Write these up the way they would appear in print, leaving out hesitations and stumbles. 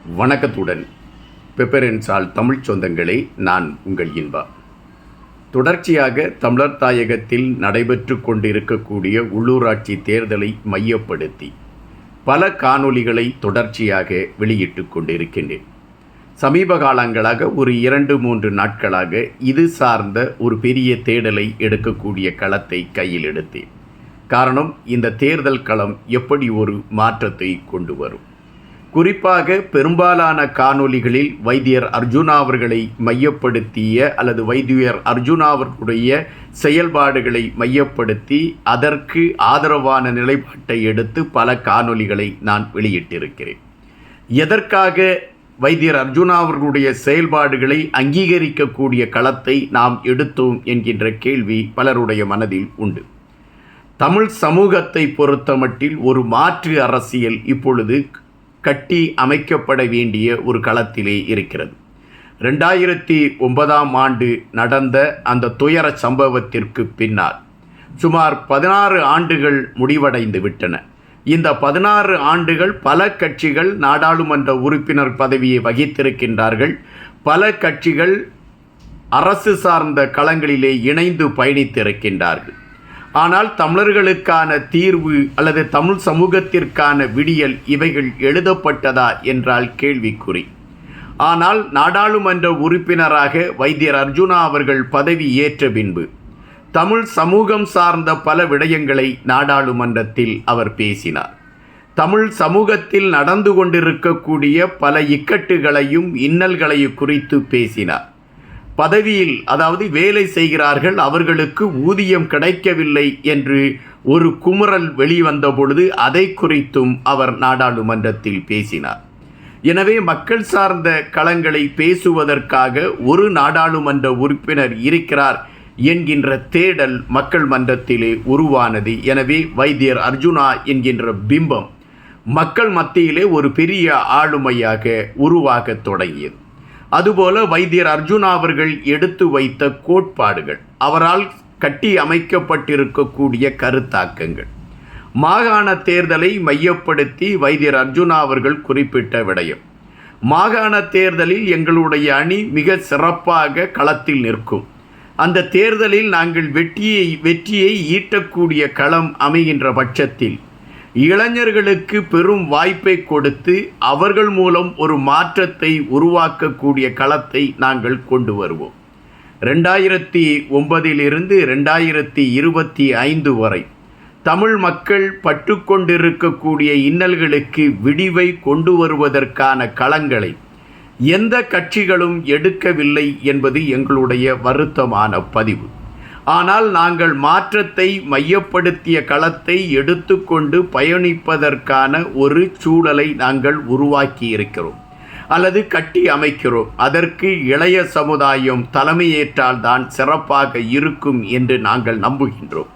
வணக்கத்துடன் பெப்பரன்ஸால் தமிழ் சொந்தங்களே, நான் உங்கள் இன்பா. தொடர்ச்சியாக தமிழர் தாயகத்தில் நடைபெற்று கொண்டிருக்கக்கூடிய உள்ளூராட்சி தேர்தலை மையப்படுத்தி பல காணொளிகளை தொடர்ச்சியாக வெளியிட்டு கொண்டிருக்கின்றேன். சமீப காலங்களாக ஒரு 2-3 நாட்களாக இது சார்ந்த ஒரு பெரிய தேடலை எடுக்கக்கூடிய களத்தை கையில் எடுத்தேன். காரணம், இந்த தேர்தல் களம் எப்படி ஒரு மாற்றத்தை கொண்டு வரும். குறிப்பாக பெரும்பாலான காணொளிகளில் வைத்தியர் அர்ஜுனா அவர்களை மையப்படுத்திய அல்லது வைத்தியர் அர்ஜுனா அவர்களுடைய செயல்பாடுகளை மையப்படுத்தி அதற்கு ஆதரவான நிலைப்பாட்டை எடுத்து பல காணொளிகளை நான் வெளியிட்டிருக்கிறேன். எதற்காக வைத்தியர் அர்ஜுனா அவர்களுடைய செயல்பாடுகளை அங்கீகரிக்கக்கூடிய களத்தை நாம் எடுத்தோம் என்கின்ற கேள்வி பலருடைய மனதில் உண்டு. தமிழ் சமூகத்தை பொறுத்தமட்டில் ஒரு மாற்று அரசியல் இப்பொழுது கட்டி அமைக்கப்பட வேண்டிய ஒரு களத்திலே இருக்கிறது. 2009ஆம் ஆண்டு நடந்த அந்த துயர சம்பவத்திற்கு பின்னால் சுமார் 16 ஆண்டுகள் முடிவடைந்து விட்டன. இந்த 16 ஆண்டுகள் பல கட்சிகள் நாடாளுமன்ற உறுப்பினர் பதவியை வகித்திருக்கின்றார்கள். பல கட்சிகள் அரசு சார்ந்த களங்களிலே இணைந்து பயணித்திருக்கின்றார்கள். ஆனால் தமிழர்களுக்கான தீர்வு அல்லது தமிழ் சமூகத்திற்கான விடியல் இவைகள் எழுதப்பட்டதா என்றால் கேள்விக்குறி. ஆனால் நாடாளுமன்ற உறுப்பினராக வைத்தியர் அர்ஜுனா அவர்கள் பதவி ஏற்ற பின்பு தமிழ் சமூகம் சார்ந்த பல விடயங்களை நாடாளுமன்றத்தில் அவர் பேசினார். தமிழ் சமூகத்தில் நடந்து கொண்டிருக்கக்கூடிய பல இக்கட்டுகளையும் இன்னல்களையும் குறித்து பேசினார். பதவியில், அதாவது வேலை செய்கிறார்கள், அவர்களுக்கு ஊதியம் கிடைக்கவில்லை என்று ஒரு குமுறல் வெளிவந்த பொழுது அதை குறித்தும் அவர் நாடாளுமன்றத்தில் பேசினார். எனவே மக்கள் சார்ந்த களங்களை பேசுவதற்காக ஒரு நாடாளுமன்ற உறுப்பினர் இருக்கிறார் என்கின்ற தேடல் மக்கள் மன்றத்திலே உருவானது. எனவே வைத்தியர் அர்ஜுனா என்கின்ற பிம்பம் மக்கள் மத்தியிலே ஒரு பெரிய ஆளுமையாக உருவாக தொடங்கியது. அதுபோல வைத்தியர் அர்ஜுனா அவர்கள் எடுத்து வைத்த கோட்பாடுகள், அவரால் கட்டி அமைக்கப்பட்டிருக்கக்கூடிய கருத்தாக்கங்கள், மாகாண தேர்தலை மையப்படுத்தி வைத்தியர் அர்ஜுனா அவர்கள் குறிப்பிட்ட விடயம், மாகாண தேர்தலில் எங்களுடைய அணி மிக சிறப்பாக களத்தில் நிற்கும், அந்த தேர்தலில் நாங்கள் வெற்றியை ஈட்டக்கூடிய களம் அமைகின்ற பட்சத்தில் இளைஞர்களுக்கு பெரும் வாய்ப்பை கொடுத்து அவர்கள் மூலம் ஒரு மாற்றத்தை உருவாக்கக்கூடிய களத்தை நாங்கள் கொண்டு வருவோம். 2009 2025 வரை தமிழ் மக்கள் பட்டுக்கொண்டிருக்கக்கூடிய இன்னல்களுக்கு விடிவை கொண்டு வருவதற்கான களங்களை எந்த கட்சிகளும் எடுக்கவில்லை என்பது எங்களுடைய வருத்தமான பதிவு. ஆனால் நாங்கள் மாற்றத்தை மையப்படுத்திய களத்தை எடுத்துக்கொண்டு பயணிப்பதற்கான ஒரு சூழலை நாங்கள் உருவாக்கி இருக்கிறோம் அல்லது கட்டி அமைக்கிறோம். அதற்கு இளைய சமுதாயம் தலைமையேற்றால்தான் சிறப்பாக இருக்கும் என்று நாங்கள் நம்புகின்றோம்.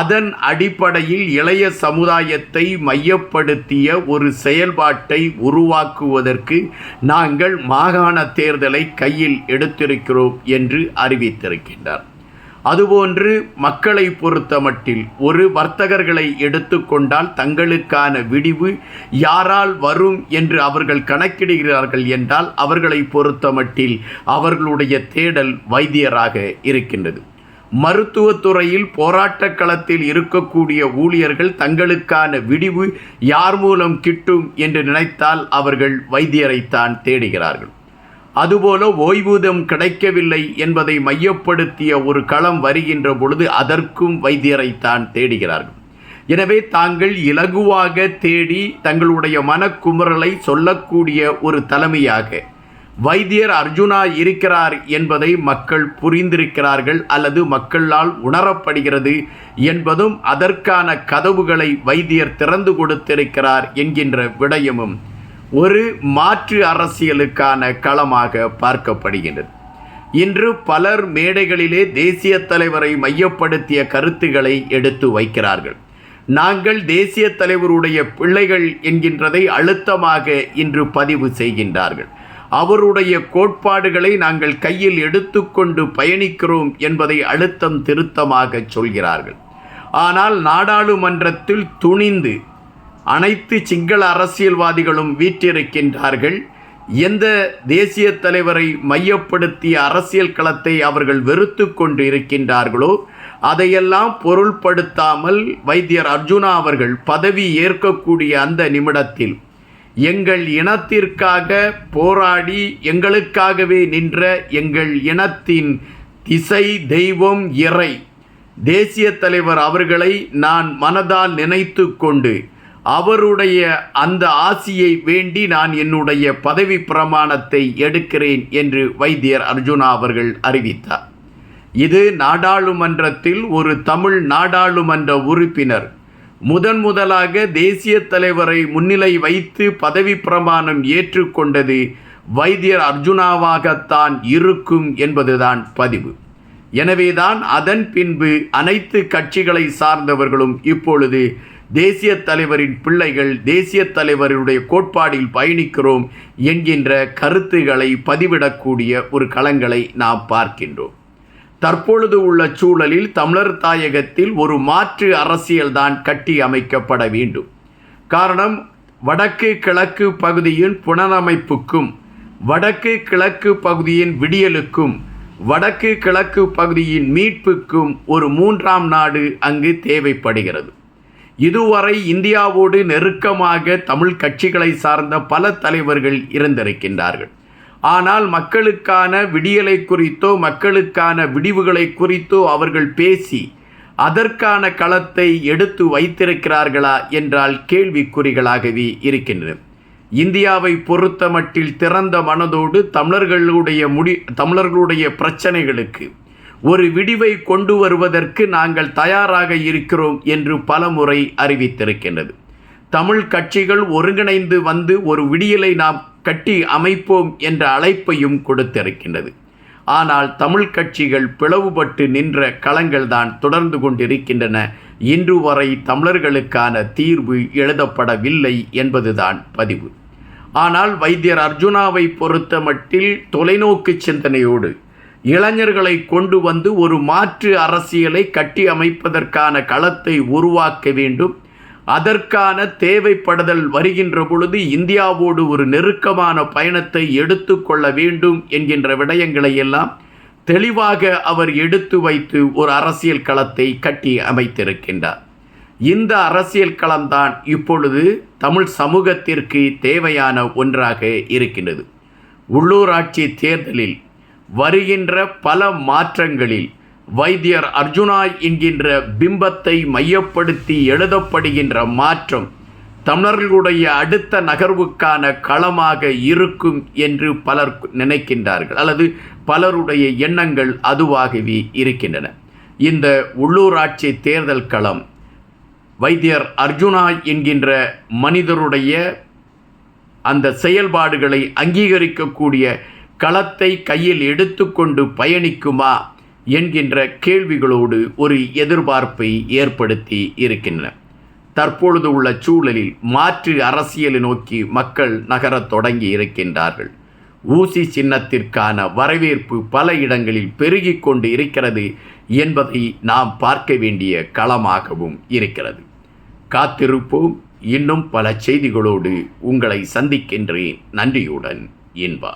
அதன் அடிப்படையில் இளைய சமுதாயத்தை மையப்படுத்திய ஒரு செயல்பாட்டை உருவாக்குவதற்கு நாங்கள் மாகாண தேர்தலை கையில் எடுத்திருக்கிறோம் என்று அறிவித்திருக்கின்றார். அதுபோன்று மக்களை பொறுத்தமட்டில் ஒரு வர்த்தகர்களை எடுத்துக்கொண்டால் தங்களுக்கான விடிவு யாரால் வரும் என்று அவர்கள் கணக்கிடுகிறார்கள் என்றால் அவர்களை பொறுத்தமட்டில் அவர்களுடைய தேடல் வைத்தியராக இருக்கின்றது. மருத்துவத்துறையில் போராட்ட களத்தில் இருக்கக்கூடிய ஊழியர்கள் தங்களுக்கான விடிவு யார் மூலம் கிட்டும் என்று நினைத்தால் அவர்கள் வைத்தியரைத்தான் தேடுகிறார்கள். அதுபோல ஓய்வூதியம் கிடைக்கவில்லை என்பதை மையப்படுத்திய ஒரு களம் வருகின்ற பொழுது அதற்கும் வைத்தியரைத்தான் தேடுகிறார்கள். எனவே தாங்கள் இலகுவாக தேடி தங்களுடைய மனக்குமுறலை சொல்லக்கூடிய ஒரு தலைமையாக வைத்தியர் அர்ஜுனா இருக்கிறார் என்பதை மக்கள் புரிந்திருக்கிறார்கள் அல்லது மக்களால் உணரப்படுகிறது என்பதும் அதற்கான கதவுகளை வைத்தியர் திறந்து கொடுத்திருக்கிறார் என்கின்ற விடயமும் ஒரு மாற்று அரசியலுக்கான களமாக பார்க்கப்படுகின்றது. இன்று பலர் மேடைகளிலே தேசிய தலைவரை மையப்படுத்திய கருத்துக்களை எடுத்து வைக்கிறார்கள். நாங்கள் தேசிய தலைவருடைய பிள்ளைகள் என்கின்றதை அழுத்தமாக இன்று பதிவு செய்கின்றார்கள். அவருடைய கோட்பாடுகளை நாங்கள் கையில் எடுத்துக்கொண்டு பயணிக்கிறோம் என்பதை அழுத்தம் திருத்தமாக சொல்கிறார்கள். ஆனால் நாடாளுமன்றத்தில் துணிந்து அனைத்து சிங்கள அரசியல்வாதிகளும் வீற்றிருக்கின்றார்கள். எந்த தேசிய தலைவரை மையப்படுத்திய அரசியல் களத்தை அவர்கள் வெறுத்து கொண்டு இருக்கின்றார்களோ அதையெல்லாம் பொருள்படுத்தாமல் வைத்தியர் அர்ஜுனா அவர்கள் பதவி ஏற்கக்கூடிய அந்த நிமிடத்தில் எங்கள் இனத்திற்காக போராடி எங்களுக்காகவே நின்ற எங்கள் இனத்தின் திசை தெய்வம் இறை தேசிய தலைவர் அவர்களை நான் மனதால் நினைத்து கொண்டு அவருடைய அந்த ஆசியை வேண்டி நான் என்னுடைய பதவி பிரமாணத்தை எடுக்கிறேன் என்று வைத்தியர் அர்ஜுனா அவர்கள் அறிவித்தார். இது நாடாளுமன்றத்தில் ஒரு தமிழ் நாடாளுமன்ற உறுப்பினர் முதலாக தேசிய தலைவரை முன்னிலை வைத்து பதவி பிரமாணம் ஏற்றுக்கொண்டது வைத்தியர் அர்ஜுனாவாகத்தான் இருக்கும் என்பதுதான் பதிவு. எனவேதான் அதன் பின்பு அனைத்து கட்சிகளை சார்ந்தவர்களும் இப்பொழுது தேசிய தலைவரின் பிள்ளைகள் தேசிய தலைவருடைய கோட்பாடில் பயணிக்கிறோம் என்கின்ற கருத்துக்களை பதிவிடக்கூடிய ஒரு களங்களை நாம் பார்க்கின்றோம். தற்பொழுது உள்ள சூழலில் தமிழர் தாயகத்தில் ஒரு மாற்று அரசியல்தான் கட்டி அமைக்கப்பட வேண்டும். காரணம், வடக்கு கிழக்கு பகுதியின் புனரமைப்புக்கும் வடக்கு கிழக்கு பகுதியின் விடியலுக்கும் வடக்கு கிழக்கு பகுதியின் மீட்புக்கும் ஒரு மூன்றாம் நாடு அங்கு தேவைப்படுகிறது. இதுவரை இந்தியாவோடு நெருக்கமாக தமிழ் கட்சிகளை சார்ந்த பல தலைவர்கள் இருந்திருக்கின்றார்கள். ஆனால் மக்களுக்கான விடியலை குறித்தோ மக்களுக்கான விடிவுகளை குறித்தோ அவர்கள் பேசி அதற்கான களத்தை எடுத்து வைத்திருக்கிறார்களா என்றால் கேள்விக்குறிகளாகவே இருக்கின்றன. இந்தியாவை பொறுத்த மட்டில் திறந்த மனதோடு தமிழர்களுடைய பிரச்சனைகளுக்கு ஒரு விடிவை கொண்டு வருவதற்கு நாங்கள் தயாராக இருக்கிறோம் என்று பலமுறை அறிவித்திருக்கின்றது. தமிழ் கட்சிகள் ஒருங்கிணைந்து வந்து ஒரு விடியலை நாம் கட்டி அமைப்போம் என்ற அழைப்பையும் கொடுத்திருக்கின்றது. ஆனால் தமிழ் கட்சிகள் பிளவுபட்டு நின்ற களங்கள்தான் தொடர்ந்து கொண்டிருக்கின்றன. இன்று வரை தமிழர்களுக்கான தீர்வு எழுதப்படவில்லை என்பதுதான் பதிவு. ஆனால் வைத்தியர் அர்ஜுனாவை பொறுத்த மட்டில் தொலைநோக்கு சிந்தனையோடு இளைஞர்களை கொண்டு வந்து ஒரு மாற்று அரசியலை கட்டி அமைப்பதற்கான களத்தை உருவாக்க வேண்டும். அதற்கான தேவைப்படுதல் வருகின்ற பொழுது இந்தியாவோடு ஒரு நெருக்கமான பயணத்தை எடுத்து கொள்ள வேண்டும் என்கின்ற விடயங்களை எல்லாம் தெளிவாக அவர் எடுத்து வைத்து ஒரு அரசியல் களத்தை கட்டி அமைத்திருக்கின்றார். இந்த அரசியல் களம்தான் இப்பொழுது தமிழ் சமூகத்திற்கு தேவையான ஒன்றாக இருக்கின்றது. உள்ளூராட்சி தேர்தலில் வருகின்ற பல மாற்றங்களில் வைத்தியர் அர்ஜுனா என்கின்ற பிம்பத்தை மையப்படுத்தி எழுதப்படுகின்ற மாற்றம் தமிழர்களுடைய அடுத்த நகர்வுக்கான களமாக இருக்கும் என்று பலர் நினைக்கின்றார்கள், அல்லது பலருடைய எண்ணங்கள் அதுவாகவே இருக்கின்றன. இந்த உள்ளூராட்சி தேர்தல் களம் வைத்தியர் அர்ஜுனா என்கின்ற மனிதருடைய அந்த செயல்பாடுகளை அங்கீகரிக்கக்கூடிய களத்தை கையில் எடுத்துக்கொண்டு பயணிக்குமா என்கின்ற கேள்விகளோடு ஒரு எதிர்பார்ப்பை ஏற்படுத்தி இருக்கின்றன. தற்பொழுது உள்ள சூழலில் மாற்று அரசியலை நோக்கி மக்கள் நகரத் தொடங்கி இருக்கின்றார்கள். ஊசி சின்னத்திற்கான வரவேற்பு பல இடங்களில் பெருகி கொண்டு இருக்கிறது என்பதை நாம் பார்க்க வேண்டிய களமாகவும் இருக்கிறது. காத்திருப்போம். இன்னும் பல செய்திகளோடு உங்களை சந்திக்கின்றேன். நன்றியுடன் இன்பா.